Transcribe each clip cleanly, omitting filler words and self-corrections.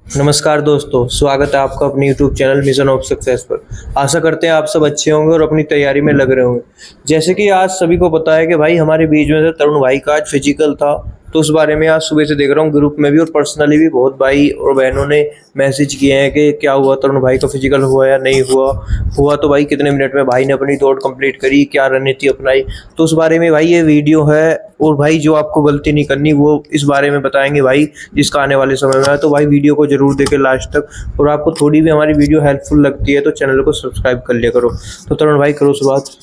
नमस्कार दोस्तों, स्वागत है आपका अपने YouTube channel mission of success पर। आशा करते हैं आप सब अच्छे होंगे और अपनी तैयारी में लग रहे होंगे। जैसे कि आज सभी को पता है कि भाई हमारे बीच में से तरुण भाई का आज फिजिकल था, तो उस बारे में आज सुबह से देख रहा हूँ ग्रुप में भी और पर्सनली भी बहुत भाई और बहनों ने मैसेज किए हैं कि क्या हुआ, तरुण भाई का फिजिकल हुआ या नहीं हुआ। हुआ तो भाई कितने मिनट में भाई ने अपनी दौड़ कंप्लीट करी, क्या रणनीति अपनाई, तो उस बारे में भाई ये वीडियो है। और भाई जो आपको गलती नहीं करनी वो इस बारे में बताएंगे भाई, जिसका आने वाले समय में है। तो भाई वीडियो को जरूर देखें लास्ट तक, और आपको थोड़ी भी हमारी वीडियो हेल्पफुल लगती है तो चैनल को सब्सक्राइब कर लिया करो। तो तरुण भाई करो शुरुआत।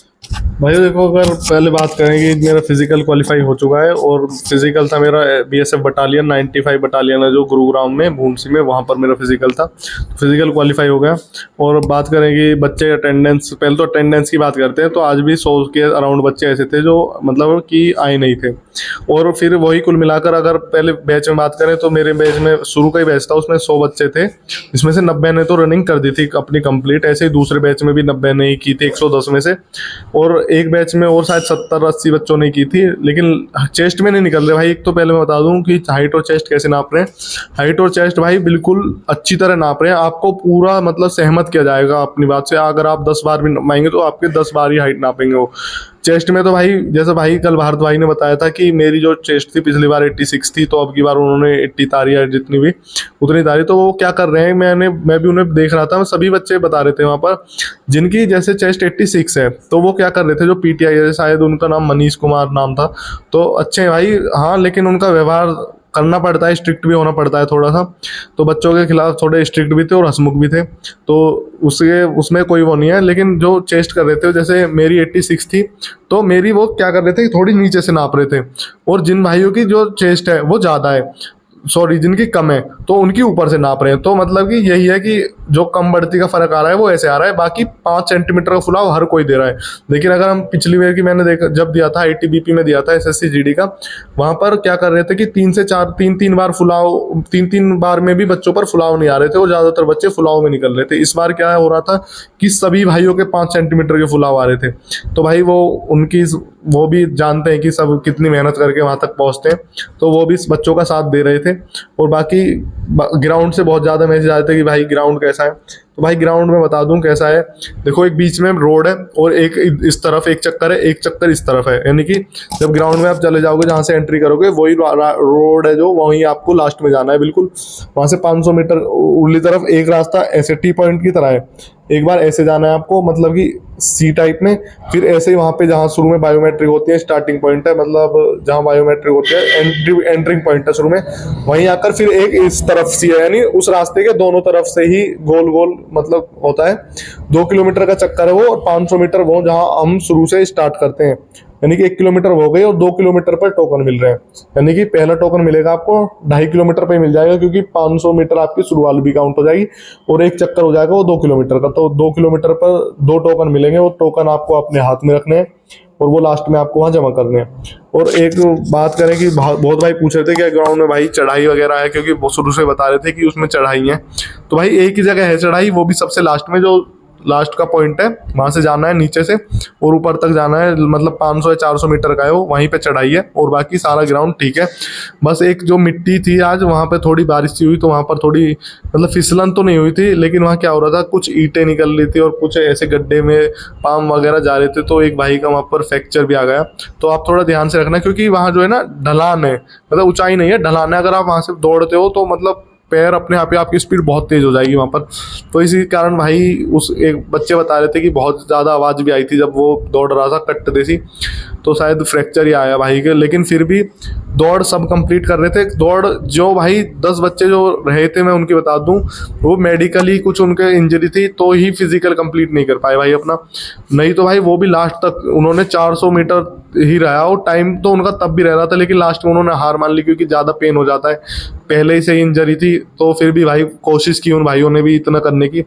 भाई देखो, अगर पहले बात करें कि मेरा फिजिकल क्वालिफाई हो चुका है और फिजिकल था मेरा बीएसएफ बटालियन 95 बटालियन है जो गुरुग्राम में भूमसी में, वहाँ पर मेरा फिजिकल था। तो फिजिकल क्वालिफाई हो गया। और बात करें कि बच्चे अटेंडेंस, पहले तो अटेंडेंस की बात करते हैं, तो आज भी 100 के अराउंड बच्चे ऐसे थे जो मतलब कि आए नहीं थे। और फिर वही कुल मिलाकर अगर पहले बैच में बात करें तो मेरे बैच में शुरू का ही बैच था, उसमें 100 बच्चे थे, जिसमें से 90 ने तो रनिंग कर दी थी अपनी कंप्लीट। ऐसे ही दूसरे बैच में भी 90 ने ही की थी 110 में से, और एक बैच में और शायद 70-80 बच्चों ने की थी। लेकिन चेस्ट में नहीं निकल रहे भाई। एक तो पहले मैं बता दूं कि हाइट और चेस्ट कैसे नाप रहे हैं। हाइट और चेस्ट भाई बिल्कुल अच्छी तरह नाप रहे हैं, आपको पूरा मतलब सहमत किया जाएगा अपनी बात से। अगर आप 10 बार भी नापेंगे तो आपके 10 बार ही हाइट नापेंगे वो। चेस्ट में तो भाई जैसे भाई कल भारत भाई ने बताया था कि मेरी जो चेस्ट थी पिछली बार 86 थी, तो अब की बार उन्होंने 80 तारी है, जितनी भी उतनी तारी। तो वो क्या कर रहे हैं, मैं भी उन्हें देख रहा था, सभी बच्चे बता रहे थे वहाँ पर जिनकी जैसे चेस्ट 86 है, तो वो क्या कर रहे थे, जो पीटीआई है, शायद उनका नाम मनीष कुमार नाम था, तो अच्छे हैं भाई। हाँ, लेकिन उनका व्यवहार करना पड़ता है, स्ट्रिक्ट भी होना पड़ता है थोड़ा सा। तो बच्चों के खिलाफ थोड़े स्ट्रिक्ट भी थे और हंसमुख भी थे, तो उसमें कोई वो नहीं है। लेकिन जो चेस्ट कर रहे थे, जैसे मेरी 86 थी, तो मेरी वो क्या कर रहे थे, थोड़ी नीचे से नाप रहे थे। और जिन भाइयों की जो चेस्ट है वो ज़्यादा है, सॉरी जिनकी कम है, तो उनकी ऊपर से नाप रहे हैं। तो मतलब कि यही है कि जो कम बढ़ती का फर्क आ रहा है वो ऐसे आ रहा है। बाकी 5 सेंटीमीटर का फुलाव हर कोई दे रहा है। लेकिन अगर हम पिछली बार की मैंने देखा, जब दिया था आईटीबीपी में दिया था एसएससी जीडी का, वहां पर क्या कर रहे थे कि 3 से 4 3 बार फुलाव, 3 बार में भी बच्चों पर फुलाव नहीं आ रहे थे और ज्यादातर बच्चे फुलाव में निकल रहे थे। इस बार क्या हो रहा था कि सभी भाइयों के 5 सेंटीमीटर के फुलाव आ रहे थे। तो भाई वो भी जानते हैं कि सब कितनी मेहनत करके वहां तक पहुंचते हैं, तो वो भी बच्चों का साथ दे रहे थे। और बाकी ग्राउंड से बहुत ज़्यादा मैसेज आते थे कि भाई ग्राउंड कैसा है। तो भाई ग्राउंड में बता दूं कैसा है। देखो, एक बीच में रोड है और एक इस तरफ एक चक्कर है, एक चक्कर इस तरफ है। यानी कि जब ग्राउंड में आप चले जाओगे, जहाँ से एंट्री करोगे वही रोड है, जो वहीं आपको लास्ट में जाना है बिल्कुल। वहाँ से 500 मीटर उर्ली तरफ एक रास्ता ऐसे टी पॉइंट की तरह है। एक बार ऐसे जाना है आपको, मतलब कि सी टाइप में। फिर ऐसे ही वहाँ पे जहाँ शुरू में बायोमेट्रिक होती है, स्टार्टिंग पॉइंट है, मतलब जहाँ बायोमेट्रिक होती है, एंट्रिंग पॉइंट है शुरू में, वहीं आकर फिर एक इस तरफ सी है। यानी उस रास्ते के दोनों तरफ से ही गोल गोल मतलब होता है। 2 किलोमीटर का चक्कर है वो, और 500 मीटर वो जहाँ हम शुरू से स्टार्ट करते हैं। यानी कि 1 किलोमीटर हो गई और 2 किलोमीटर पर टोकन मिल रहे हैं। यानी कि पहला टोकन मिलेगा आपको 2.5 किलोमीटर पर ही मिल जाएगा, क्योंकि 500 मीटर आपकी शुरू वाली भी काउंट हो जाएगी, और एक चक्कर हो जाएगा वो 2 किलोमीटर का। तो 2 किलोमीटर पर 2 टोकन मिलेंगे। वो टोकन आपको अपने हाथ में रखने हैं और वो लास्ट में आपको वहाँ जमा करने हैं। और एक बात करें कि बहुत भाई पूछ रहे थे कि ग्राउंड में भाई चढ़ाई वगैरह है, क्योंकि वो शुरू से बता रहे थे कि उसमें चढ़ाई है। तो भाई एक ही जगह है चढ़ाई, वो भी सबसे लास्ट में, जो लास्ट का पॉइंट है वहां से जाना है नीचे से और ऊपर तक जाना है। मतलब 500 या 400 मीटर का है वो, वहीं पे चढ़ाई है। और बाकी सारा ग्राउंड ठीक है। बस एक जो मिट्टी थी आज वहां पे थोड़ी बारिश सी हुई, तो वहां पर थोड़ी मतलब फिसलन तो नहीं हुई थी, लेकिन वहां क्या हो रहा था, कुछ ईंटें निकल रही थी और कुछ ऐसे गड्ढे में पाम वगैरह जा रहे थे, तो एक भाई का वहां पर फ्रैक्चर भी आ गया। तो आप थोड़ा ध्यान से रखना, क्योंकि वहां जो है ना ढलान है, मतलब ऊंचाई नहीं है, ढलान है। अगर आप वहां से दौड़ते हो तो मतलब पैर अपने आप ही, आपकी स्पीड बहुत तेज हो जाएगी वहाँ पर। तो इसी कारण भाई उस एक बच्चे बता रहे थे कि बहुत ज़्यादा आवाज़ भी आई थी जब वो दौड़ रहा था कट्ट देसी, तो शायद फ्रैक्चर ही आया भाई के। लेकिन फिर भी दौड़ सब कंप्लीट कर रहे थे। दौड़ जो भाई 10 बच्चे जो रहे थे, मैं उनकी बता दूं, वो मेडिकली कुछ उनके इंजरी थी तो ही फिजिकल कंप्लीट नहीं कर पाए भाई अपना। नहीं तो भाई वो भी लास्ट तक उन्होंने 400 मीटर ही रहा, और टाइम तो उनका तब भी रह रहा था, लेकिन लास्ट में उन्होंने हार मान ली, क्योंकि ज़्यादा पेन हो जाता है, पहले ही से इंजरी थी। तो फिर भी भाई कोशिश की उन भाइयों ने भी इतना करने की।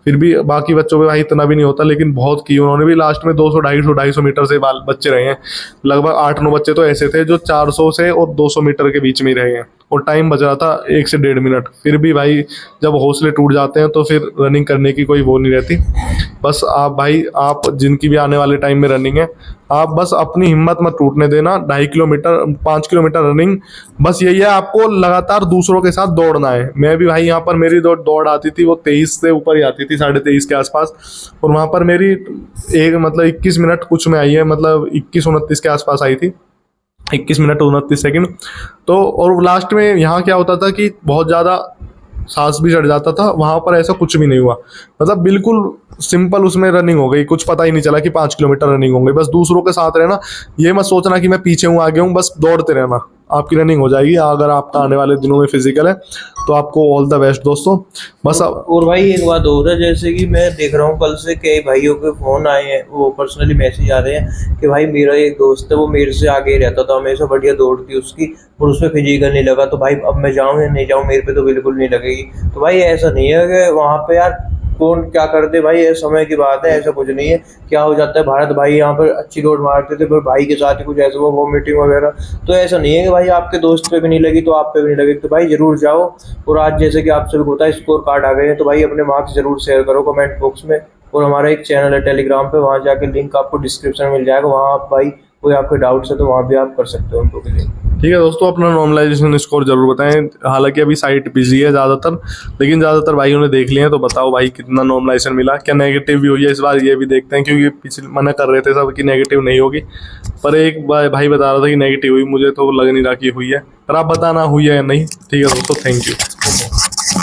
फिर भी बाकी बच्चों पे भाई इतना भी नहीं होता, लेकिन बहुत की उन्होंने भी। लास्ट में 200 250 मीटर से बच्चे रहे हैं। लगभग 8-9 बच्चे तो ऐसे थे जो 400 से और 200 मीटर के बीच में ही रहे हैं, और टाइम बच रहा था 1 से 1.5 मिनट। फिर भी भाई जब हौसले टूट जाते हैं तो फिर रनिंग करने की कोई वो नहीं रहती। बस आप भाई, आप जिनकी भी आने वाले टाइम में रनिंग है, आप बस अपनी हिम्मत मत टूटने देना। 2.5 किलोमीटर 5 किलोमीटर रनिंग, बस यही है, आपको लगातार दूसरों के साथ दौड़ना है। मैं भी भाई यहाँ पर मेरी दौड़ आती थी वो 23 से ऊपर ही आती थी, 23.5 के आसपास, और वहाँ पर मेरी एक मतलब 21 मिनट कुछ में आई है, मतलब 21-29 के आसपास आई थी, 21 मिनट 29 सेकंड। तो और लास्ट में यहाँ क्या होता था कि बहुत ज़्यादा सांस भी चढ़ जाता था, वहाँ पर ऐसा कुछ भी नहीं हुआ, मतलब बिल्कुल सिंपल उसमें रनिंग हो गई, कुछ पता ही नहीं चला कि 5 किलोमीटर रनिंग हो गई। बस दूसरों के साथ रहना, ये मत सोचना कि मैं पीछे हूँ आगे हूँ, बस दौड़ते रहना, आपकी रनिंग हो जाएगी। अगर आपका आने वाले दिनों में फिजिकल है तो आपको ऑल द बेस्ट दोस्तों। बस और भाई एक बात और है, जैसे कि मैं देख रहा हूँ कल से कई भाइयों के फोन आए हैं, वो पर्सनली मैसेज आ रहे हैं कि भाई मेरा एक दोस्त है, वो मेरे से आगे ही रहता था, हमेशा बढ़िया दौड़ थी उसकी और उसमें फिजिकल नहीं लगा, तो भाई अब मैं जाऊँ या नहीं जाऊँ, मेरे पे तो बिल्कुल नहीं लगेगी। तो भाई ऐसा नहीं है कि वहाँ पे यार कौन क्या कर दे, भाई ये समय की बात है, ऐसा कुछ नहीं है। क्या हो जाता है, भारत भाई यहाँ पर अच्छी दौड़ मारते थे, पर भाई के साथ ही कुछ ऐसा हुआ, वॉमिटिंग वगैरह, तो ऐसा नहीं है कि भाई आपके दोस्त पे भी नहीं लगी तो आप पे भी नहीं लगेगी। तो भाई जरूर जाओ। और आज जैसे कि आप सभी को पता है स्कोर कार्ड आ गए हैं, तो भाई अपने मार्क्स जरूर शेयर करो कमेंट बॉक्स में। और हमारा एक चैनल है टेलीग्राम पे, वहाँ जाके लिंक आपको डिस्क्रिप्शन में मिल जाएगा, वहाँ आप भाई कोई आपके डाउट्स है तो वहाँ भी आप कर सकते हो उनको के लिए। ठीक है दोस्तों, अपना नॉर्मलाइजेशन स्कोर जरूर बताएं। हालांकि अभी साइट बिजी है ज़्यादातर, लेकिन ज़्यादातर भाइयों ने देख लिया है, तो बताओ भाई कितना नॉर्मलाइजेशन मिला, क्या नेगेटिव भी हुई है इस बार, ये भी देखते हैं, क्योंकि पिछले मना कर रहे थे सब कि नेगेटिव नहीं होगी, पर एक भाई बता रहा था कि नेगेटिव हुई, मुझे तो लग नहीं रहा कि हुई है, पर आप बताना हुई है या नहीं। ठीक है दोस्तों, थैंक यू।